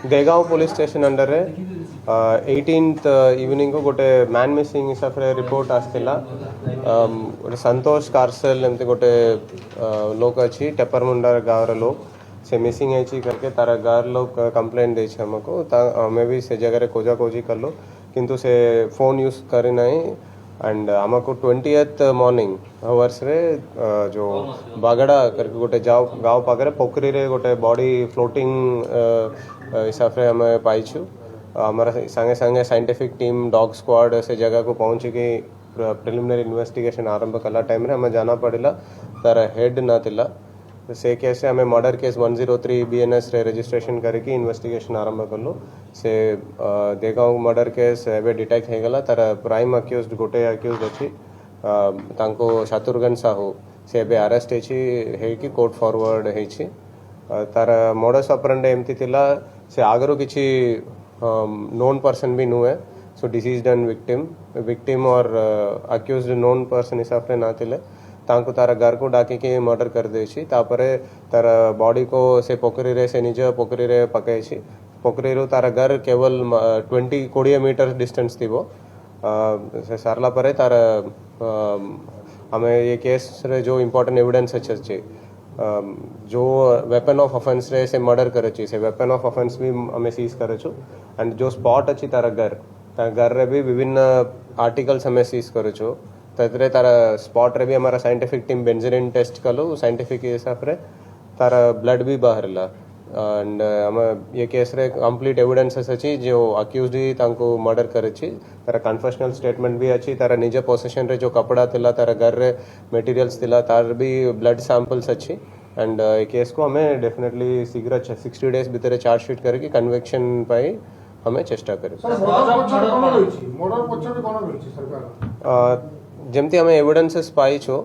Degaon police station under 18th evening को गोटे man missing हिसाब से रिपोर्ट आसला गोटे संतोष कार्सेल एमती गोटे लोक अच्छी टेपरमुंडा गाँव लोग से मिसिंग है करके तारा गाँव लोग कंप्लेंट दे हमको हमें भी से जगह खोजा खोजी कर लो किंतु से फोन यूज करे नहीं एंड आमको 20th मॉर्निंग आवर्स रे जो बागड़ा करके गोटे गाँव पाखे पोखरी रे गोटे बॉडी फ्लोटिंग हिसाब से आम पाइछु हमारा संगे संगे साइंटिफिक टीम डॉग स्क्वाड से जगह को पहुँची कि प्रिलिमिनरी इन्वेस्टिगेशन आरंभ कला टाइम रे हमें जाना पड़ेगा तार हेड ना थिला से केस हमें मर्डर केस 103 BNS रे रजिस्ट्रेशन करके इन्वेस्टिगेशन आरंभ कलु से देगांव मर्डर केस एवं डिटेक्ट हो गला तार प्राइम अक्यूज्ड गोटे अक्यूज्ड अच्छी तांको शत्रुघ्न साहू से एवं अरेस्ट है कोर्ट फॉरवर्ड है तार मोडस ऑपरेंडी एमती थिला से आगरू किसी नोन पर्सन भी नुहे सो डिसीज्ड एंड विक्टिम और अक्यूज्ड नोन पर्सन हिसाब से ना थिले तांको तारा घर को डाकी के मर्डर कर देछि तापरे तारा बॉडी को से पोखरी रे से निज पोखरी रे पकैछि पोखरी रो तारा घर केवल 20 मीटर डिस्टेंस थीबो से सारला परे तारा हमें ये केस रे जो इम्पोर्टेंट एविडेंस अच्छे जो वेपन ऑफ ऑफेंस रे से मर्डर करे से वेपन ऑफ ऑफेंस भी हमें सीज करे एंड जो स्पॉट अच्छी तारा घर रे भी विभिन्न आर्टिकल्स हमें सीज करे ततरे तारा स्पॉट रे भी हमारा साइंटिफिक टीम बेंजीन टेस्ट कलो साइंटिफिक हिसाब रे तारा ब्लड भी बाहरला एंड हम ये केस रे कंप्लीट एविडेंसेस अच्छी जो अक्यूज्ड ही तांको मर्डर करेछि तारा कन्फेशनल स्टेटमेंट भी अच्छी तारा निज पोसेशन रे जो कपड़ा थिला तारा घर रे मटेरियल्स थिला तार भी ब्लड सैंपल्स अच्छी एंड ये केस को हमें डेफिनेटली शीघ्र 60 डेज भीतर चार्जशीट करके कन्विक्शन पाई हमें चेष्टा करें जमती हमें एविडेंसेस पाई छो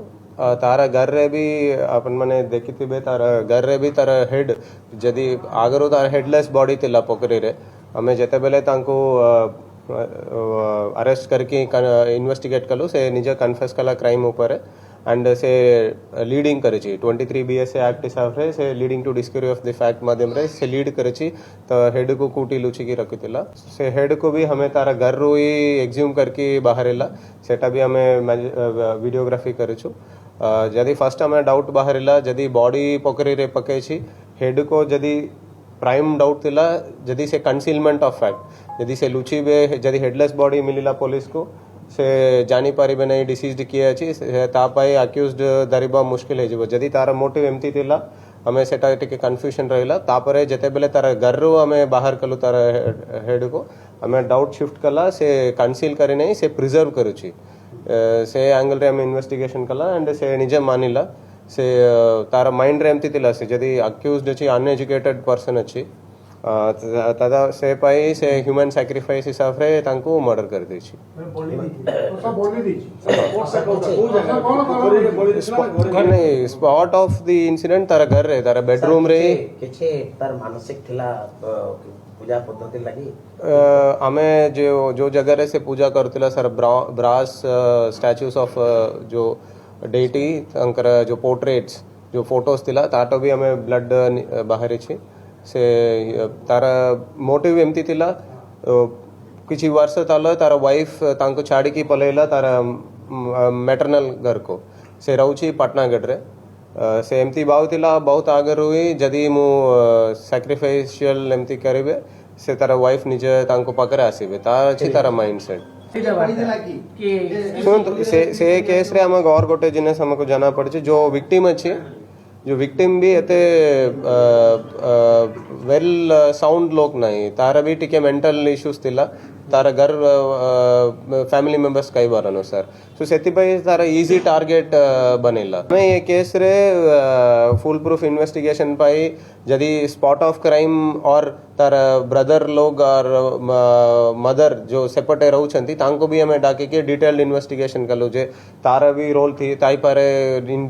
तारा घर रे भी अपन मैंने देखी थी बे तारा घर रे भी तारा हेड जदि आगरो तारा हेडलेस बॉडी थिला पोखरी रे हमें जेते बेले तांको अरेस्ट करके इन्वेस्टिगेट कलु से निज कन्फेस कला क्राइम ऊपर एंड से लीडिंग करे 23 BSA एक्ट हिसाब से leading to discovery of the fact माध्यम रे से लीड करे तो हेड को कूटी लुची की रखिला से हेड को भी हमें तारा घर रू ही एक्ज्यूम करके बाहरला सेटा भी हमें वीडियोग्राफी करे जदि फर्स्ट हमें डाउट बाहरला जदि बॉडी पोखरी रे पके हेड को जदि प्राइम डाउट थिला जदि से कंसीलमेंट ऑफ फैक्ट जदि से लुची बे जदि हेडलेस बॉडी मिलिला पुलिस को से जानी पारिबे नहीं डिसीज्ड किए अछि तापाई अक्यूज्ड धरिबा मुश्किल है जदि तार मोटिव एमती थिला हमें सेटा टिके कंफ्यूजन रहिला तापरे जते बेले तार घर रो हमें बाहर कलु तार हेड को हमें डाउट शिफ्ट कला से कंसील करे नहीं से प्रिजर्व करूची से एंगल रे हमें इन्वेस्टिगेशन कला एंड से निजे मानिला से तार माइंड रे एमती थिला से जदि अक्यूज्ड अछि अनएजुकेटेड पर्सन अछि तदा से पाई से ह्यूमन सैक्रिफाइस हिसाब रे तांको मर्डर कर देछि नहीं स्पॉट ऑफ द इंसिडेंट तारा घर रे तारा बेडरूम रे किछे तार मानसिक थिला पूजा पद्धति लागि हमें जो जगह रे से पूजा करतिला सर ब्रास स्टैच्यूज ऑफ जो डेटी अंकर जो पोर्ट्रेट्स जो फोटोज थिला ताटो भी हमें ब्लड बाहर छी से तारा मोटिव एमती थिला किछि वर्ष तले तारा वाइफ तांको छाड़ी की पलेला तारा मैटरनल घर को से रहउछि पटनागढ़ रे से एमती बाव थिला बहुत आगे हुई जदि मु सैक्रिफाइशियल एमती करिवे से तारा वाइफ निजे तांको पकरे आसीबे तार अछि तारा माइंडसेट सुन से केस रे हम और गोटे जिनस हमको जाना पड़छि जो विक्टिम अछि जो विक्टिम भी एते वेल साउंड लोक नहीं तारा भी टिके मेंटल इश्यूज थिला तारा घर फैमिली मेंबर्स कई बार अनुसार सो सेति पई तारा इजी टारगेट बनेला मैं ये केस रे फुल प्रूफ इन्वेस्टिगेशन पाई जदि स्पॉट ऑफ क्राइम और तारा ब्रदर लोग और मदर जो सेपटे रहउछंती तांको भी हमें डाके के डिटेल्ड इन्वेस्टिगेशन कलु जे तारा भी रोल थी ताई पारे इन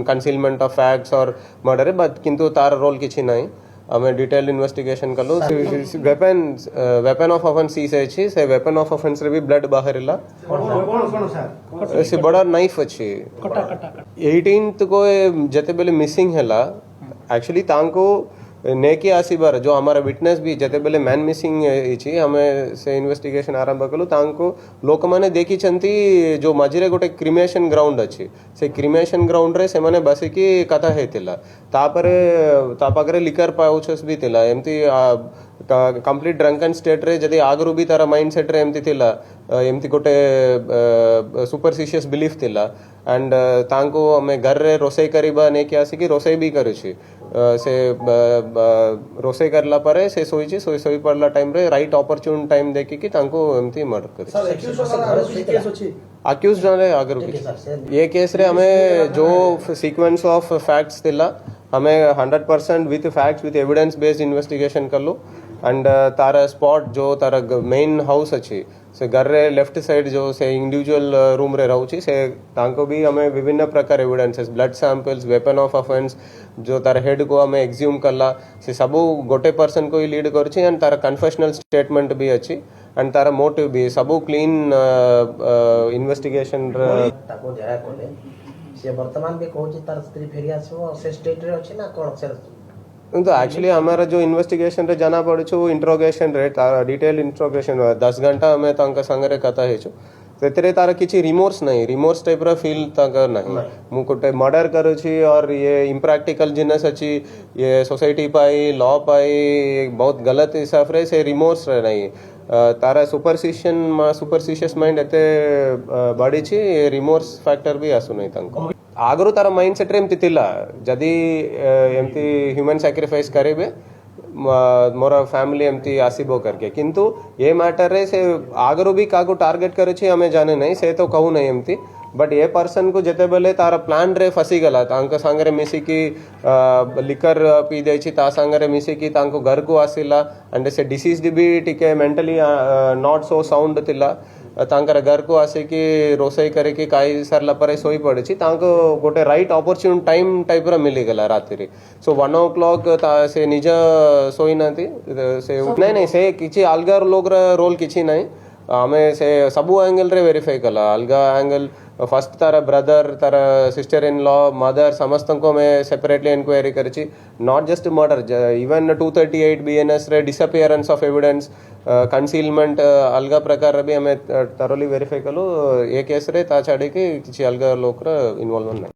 कंसीलमेंट ऑफ फैक्ट्स और मर्डर बट किंतु तारा रोल किछि नहीं हमें डिटेल इन्वेस्टिगेशन कलु वेपन ऑफ ऑफेंस सीज अछि से वेपन ऑफ ऑफेंस रे भी ब्लड बाहरला से बड़ा नाइफ अछि 18th को जते बेले मिसिंग हैला एक्चुअली तांको नेकी आसीबार जो हमारा विटनेस भी जते बेले मैन मिसिंग इछि हमें से इन्वेस्टिगेशन आरंभ कलु तांको लोक माने देखि छंती जो मझिरे गोटे क्रिमेशन ग्राउंड अछि से क्रिमेशन ग्राउंड रे से माने बसिकी कथा हेतिला तापरे तापाकरे लिकर पाउचस भी थिला एमती कंप्लीट ड्रंकन स्टेट रे जदि आगरु भी तारा माइंड सेट रे एमती थिला एमती गोटे सुपरस्टिशियस बिलीफ थिला एंड तांको हमें घर रे रोसई करिबा ने कि आसी कि रोसई भी करूछि से रोसई करला परे से सोईछि सोई पड़ला टाइम रे राइट ऑपर्चून टाइम देखि कि तांको एमती मर्डर करि सर एक्यूज वाला केस अछि अक्यूज जाने अगर ये केस रे हमें जो सीक्वेंस ऑफ फैक्ट्स थिला हमें 100% with facts with evidence based investigation करलु एंड तारा स्पॉट जो तारा मेन हाउस अच्छी से घर रे लेफ्ट साइड जो से इंडिविजुअल रूम रे रहउची से तांको भी हमें विभिन्न प्रकार evidences blood samples weapon of offence जो तारा हेड को हमें एक्ज्यूम करला से सबू गोटे पर्सन को ही लीड करछि एंड तारा कन्फेशनल स्टेटमेंट भी अच्छी एंड तारा मोटिव भी सबू क्लीन इन्वेस्टिगेशन ताको जरा कोले से वर्तमान भी कहूची तार स्त्री फेरी आसो से स्टेट रे अछि ना कोन से तो एक्चुअली हमारा जो इन्वेस्टिगेशन रे जाना पड़े इंट्रोगेशन रे डिटेल इंट्रोगेशन 10 घंटा हमें तांका संगरे कथा हेछु तेरे तार किछि रिमोर्स नहीं रिमोर्स टाइप रा फील तांका नहीं मु कोटे मर्डर करूछि और ये इम्प्रैक्टिकल जिनस अछि ये सोसाइटी पाई लॉ पाई बहुत गलत हिसाब रे से रिमोर्स रे नहीं तारा सुपरस्टिशियस माइंड एते बाड़ी छी रिमोर्स फैक्टर भी आसु नहीं तांको आगरो तारा माइंड सेट रे एमती थिला जदी एमती ह्यूमन सैक्रिफाइस करेबे मोर फैमिली एमती आसीबो करके किंतु ये मैटर रे से आगरो भी काको टारगेट करे छी हमें जाने नहीं से तो कहू नहीं एमती बट ये पर्सन को जेते बेले तारा प्लान रे फसी गला तांका संगरे मिसी की लिकर पी दे छी ता संगरे मिसी की तांको घर को आसिला एंड से डिसीज्ड भी टिके मेंटली नॉट सो साउंड थिला तांकर घर को आसे कि रोसई करे कि काई सरला परे सोई पड़े छी तांको गोटे राइट ऑपर्चून टाइम टाइप रा मिली गला रात्रि सो 1 o'clock से निज सोई नाती से नहीं से किछि अलगा लोग रा रोल किछि नहीं हमें से सबू एंगल रे वेरीफाई कला अलगा angle first Tara brother Tara sister in law mother समस्त को मैं सेपरेटली इंक्वायरी करछि not just murder even 238 BNS रे डिसअपियरेंस ऑफ एविडेंस कन्सीलमेंट अलगा प्रकार भी हमें थरोली वेरीफाई कलो ये केस रे ता छाड़ी के किछि अलगा लोक रा इन्वॉल्वमेंट नहीं।